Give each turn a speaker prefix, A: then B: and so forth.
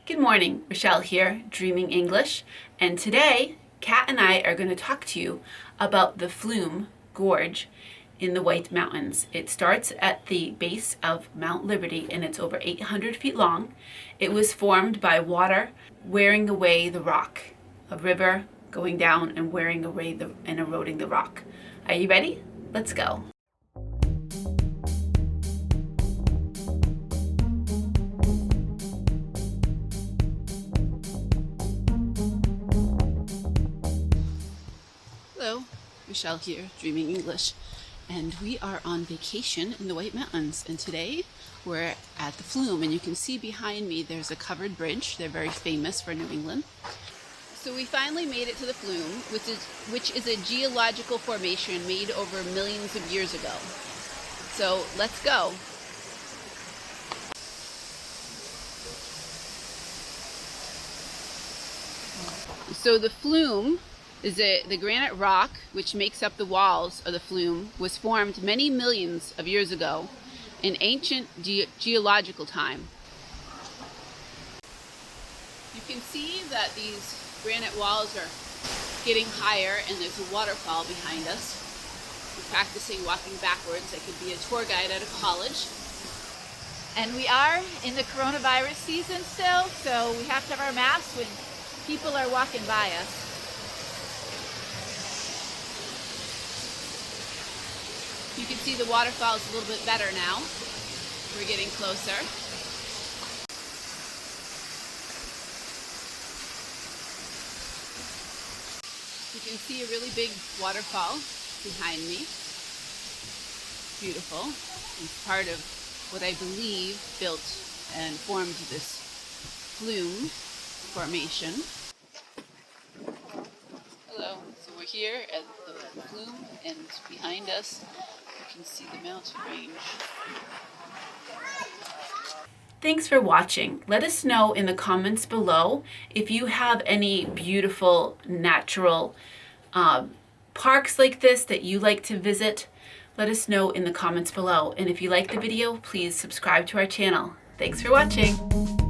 A: Good morning, Rochelle here, Dreaming English, and today Kat and I are going to talk to you about the Flume Gorge in the White Mountains. It starts at the base of Mount Liberty and it's over 800 feet long. It was formed by water wearing away the rock, a river going down and wearing away and eroding the rock. Are you ready? Let's go. Hello, Rochelle here, Dreaming English, and we are on vacation in the White Mountains, and today we're at the Flume, and you can see behind me there's a covered bridge. They're very famous for New England. So we finally made it to the Flume, which is a geological formation made over millions of years ago. So let's go. So the Flume is the granite rock which makes up the walls of the Flume was formed many millions of years ago in ancient geological time. You can see that these granite walls are getting higher and there's a waterfall behind us. We're practicing walking backwards. I could be a tour guide at a college.
B: And we are in the coronavirus season still, so we have to have our masks when people are walking by us.
A: You can see the waterfall is a little bit better now. We're getting closer. You can see a really big waterfall behind me. Beautiful. It's part of what I believe built and formed this Flume formation. Hello. So we're here at the Flume, and behind us you can see the mountain range. Thanks for watching. Let us know in the comments below if you have any beautiful natural parks like this that you like to visit. Let us know in the comments below. And if you like the video, please subscribe to our channel. Thanks for watching.